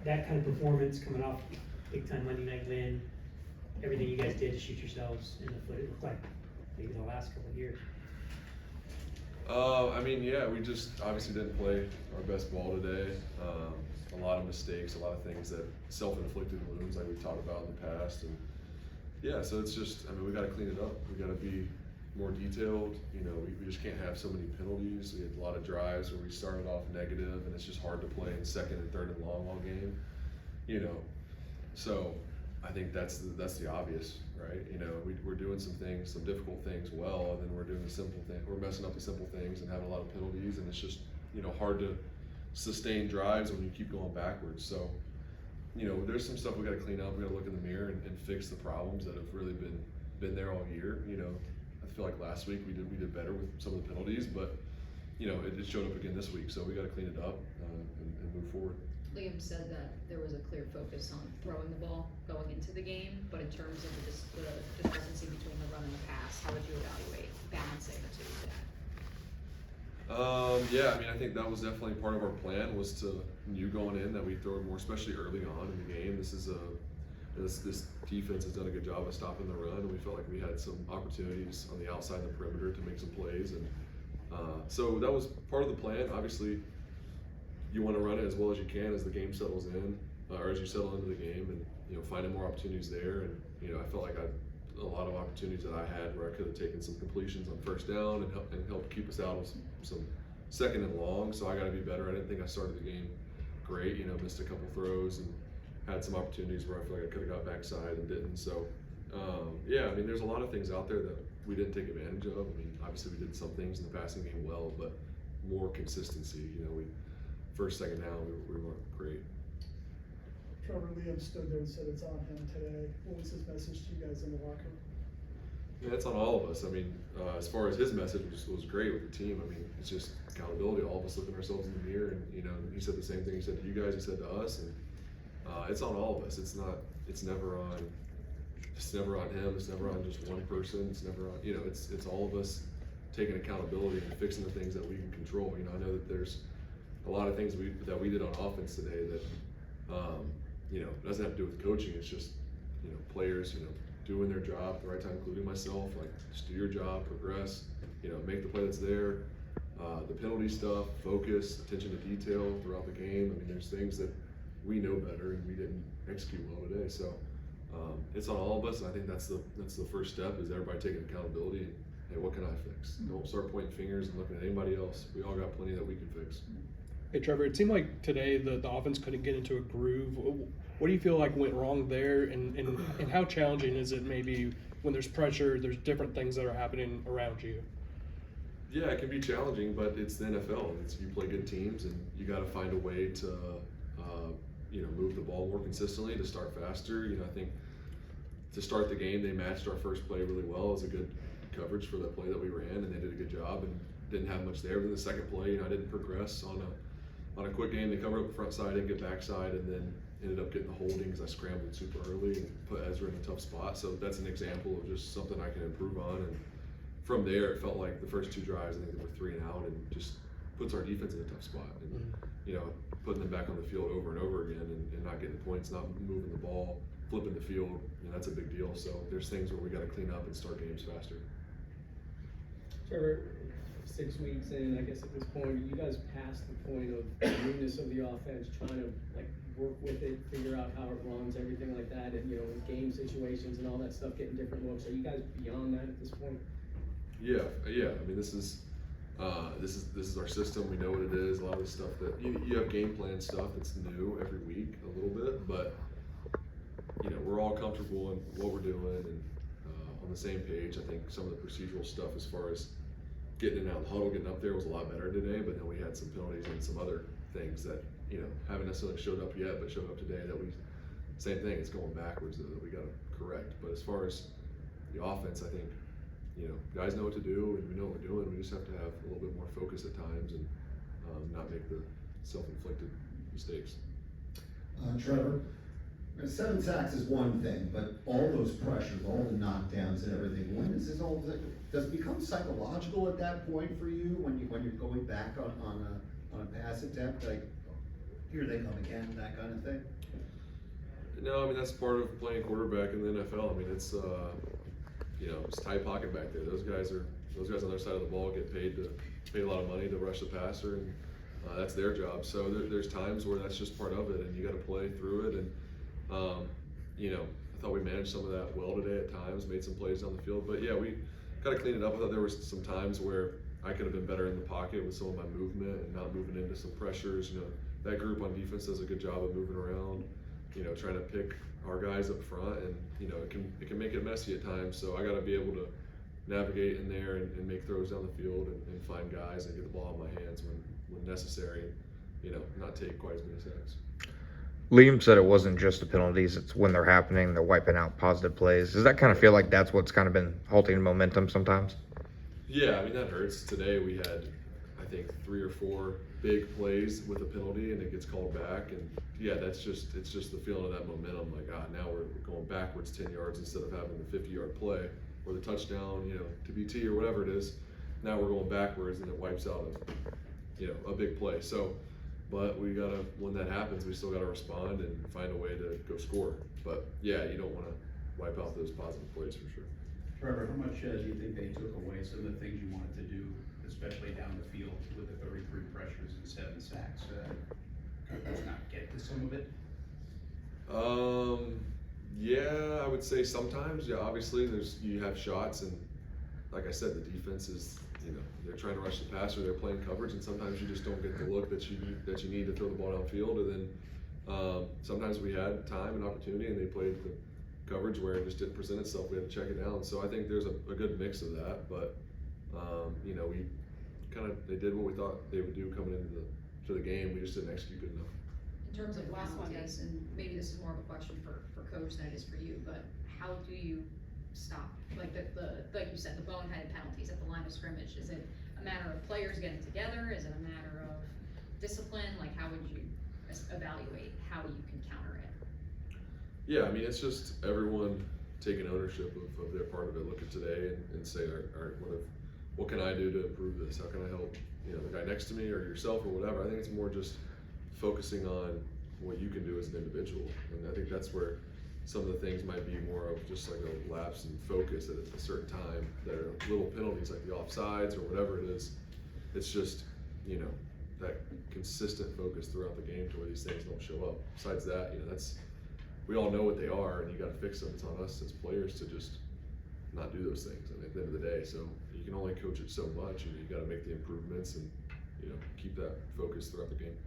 that kind of performance coming off big time Monday night win, everything you guys did to shoot yourselves in the foot, it looked like maybe the last couple of years. I mean, yeah, we just obviously didn't play our best ball today. A lot of mistakes, a lot of things that self-inflicted wounds like we talked about in the past. And yeah, so it's just, I mean, we got to clean it up. We got to be more detailed. You know, we just can't have so many penalties. We had a lot of drives where we started off negative, and it's just hard to play in second and third and long game. You know, so I think that's the obvious, right? You know, we're doing some things, some difficult things well, and then we're doing the simple thing. We're messing up the simple things and having a lot of penalties, and it's just, you know, hard to sustain drives when you keep going backwards. So, you know, there's some stuff we got to clean up. We got to look in the mirror and fix the problems that have really been there all year. You know, I feel like last week we did better with some of the penalties, but you know, it showed up again this week. So we got to clean it up and move forward. Liam said that there was a clear focus on throwing the ball going into the game, but in terms of the discrepancy between the run and the pass, how would you evaluate balancing the two today? Yeah, I mean, I think that was definitely part of our plan, was to you going in that we throw more, especially early on in the game. This defense has done a good job of stopping the run, and we felt like we had some opportunities on the outside of the perimeter to make some plays, and so that was part of the plan. Obviously, you want to run it as well as you can as the game settles in, or as you settle into the game, and you know, finding more opportunities there. And you know, I felt like a lot of opportunities that I had where I could have taken some completions on first down and help keep us out of some second and long. So I got to be better. I didn't think I started the game great. You know, missed a couple throws and had some opportunities where I feel like I could have got backside and didn't. So yeah, I mean, there's a lot of things out there that we didn't take advantage of. I mean, obviously we did some things in the passing game well, but more consistency. You know, first, second down, we weren't great. Trevor, Liam stood there and said it's on him today. What was his message to you guys in the locker room? Yeah, it's on all of us. I mean, as far as his message was great with the team. I mean, it's just accountability. All of us looking ourselves in the mirror, and you know, he said the same thing he said to you guys. He said to us, and it's on all of us. It's never on him. It's never on just one person. It's never on, you know, it's all of us taking accountability and fixing the things that we can control. You know, I know that there's a lot of things that we did on offense today that you know, doesn't have to do with coaching. It's just, you know, players, you know, doing their job at the right time, including myself. Like, just do your job, progress, you know, make the play that's there. The penalty stuff, focus, attention to detail throughout the game. I mean, there's things that we know better and we didn't execute well today. So it's on all of us, and I think that's the first step, is everybody taking accountability. And, hey, what can I fix? Don't start pointing fingers and looking at anybody else. We all got plenty that we can fix. Hey Trevor, it seemed like today the offense couldn't get into a groove. What do you feel like went wrong there, and how challenging is it maybe when there's pressure, there's different things that are happening around you? Yeah, it can be challenging, but it's the NFL. You play good teams, and you got to find a way to you know, move the ball more consistently, to start faster. You know, I think to start the game, they matched our first play really well. It was a good coverage for that play that we ran, and they did a good job, and didn't have much there. But the second play, you know, I didn't progress on a quick game. They covered up the front side, didn't get backside, and then ended up getting the holding because I scrambled super early and put Ezra in a tough spot. So that's an example of just something I can improve on. And from there, it felt like the first two drives, I think they were 3 and out, and just puts our defense in a tough spot. And you know, putting them back on the field over and over again, and not getting points, not moving the ball, flipping the field, you know, that's a big deal. So there's things where we got to clean up and start games faster. Trevor, 6 weeks in, I guess at this point, you guys past the point of the newness of the offense, trying to like work with it, figure out how it runs, everything like that, and you know, game situations and all that stuff, getting different looks. Are you guys beyond that at this point? Yeah. I mean, this is our system. We know what it is. A lot of the stuff that you have game plan stuff that's new every week a little bit, but you know, we're all comfortable in what we're doing and on the same page. I think some of the procedural stuff as far as getting in and out of the huddle, getting up there was a lot better today, but then we had some penalties and some other things that, you know, haven't necessarily showed up yet, but showed up today that same thing, it's going backwards that we got to correct. But as far as the offense, I think, you know, guys know what to do and we know what we're doing. We just have to have a little bit more focus at times and not make the self-inflicted mistakes. Trevor, 7 sacks is one thing, but all those pressures, all the knockdowns and everything, when is this all, does it become psychological at that point for you when you're going back on a pass attempt? Like, here they come again, that kind of thing? No, I mean, that's part of playing quarterback in the NFL. I mean, it's, you know, it's tight pocket back there. Those guys on their side of the ball get paid a lot of money to rush the passer, and that's their job. So there's times where that's just part of it, and you got to play through it. And you know, I thought we managed some of that well today at times, made some plays on the field. But yeah, we got to clean it up. I thought there was some times where I could have been better in the pocket with some of my movement and not moving into some pressures. You know, that group on defense does a good job of moving around, you know, trying to pick our guys up front, and you know, it can make it messy at times. So I got to be able to navigate in there and make throws down the field and find guys and get the ball in my hands when necessary, and you know, not take quite as many sacks. Liam said it wasn't just the penalties, it's when they're happening, they're wiping out positive plays. Does that kind of feel like that's what's kind of been halting momentum sometimes? Yeah, I mean, that hurts. Today we had, I think, 3 or 4 big plays with a penalty, and it gets called back. And yeah, it's just the feeling of that momentum. Like, now we're going backwards 10 yards instead of having the 50-yard play or the touchdown, you know, to BT or whatever it is. Now we're going backwards, and it wipes out a big play. So, but we gotta, when that happens, we still gotta respond and find a way to go score. But yeah, you don't want to wipe out those positive plays for sure. Trevor, how much do you think they took away some of the things you wanted to do, especially down the field with the 33 pressures and 7 sacks? Could those not get to some of it? Yeah, I would say sometimes. Yeah, obviously you have shots, and like I said, the defense is, you know, they're trying to rush the passer, they're playing coverage, and sometimes you just don't get the look that you need to throw the ball downfield. And then sometimes we had time and opportunity, and they played the coverage where it just didn't present itself. We had to check it down. So I think there's a good mix of that. But you know, they did what we thought they would do coming into the game. We just didn't execute good enough. In terms of penalties, and maybe this is more of a question for coach than it is for you, but how do you stop, like like you said, the boneheaded penalties at the line of scrimmage? Is it a matter of players getting together? Is it a matter of discipline? Like, how would you evaluate how you can counter it? Yeah, I mean, it's just everyone taking ownership of their part of it. Look at today and say, all right, what can I do to improve this? How can I help, you know, the guy next to me or yourself or whatever? I think it's more just focusing on what you can do as an individual. And I think that's where some of the things might be more of just like a lapse in focus at a certain time. There are little penalties like the offsides or whatever it is. It's just, you know, that consistent focus throughout the game to where these things don't show up. Besides that, you know, we all know what they are, and you got to fix them. It's on us as players to just not do those things. I mean, at the end of the day, so you can only coach it so much, and you got to make the improvements and, you know, keep that focus throughout the game.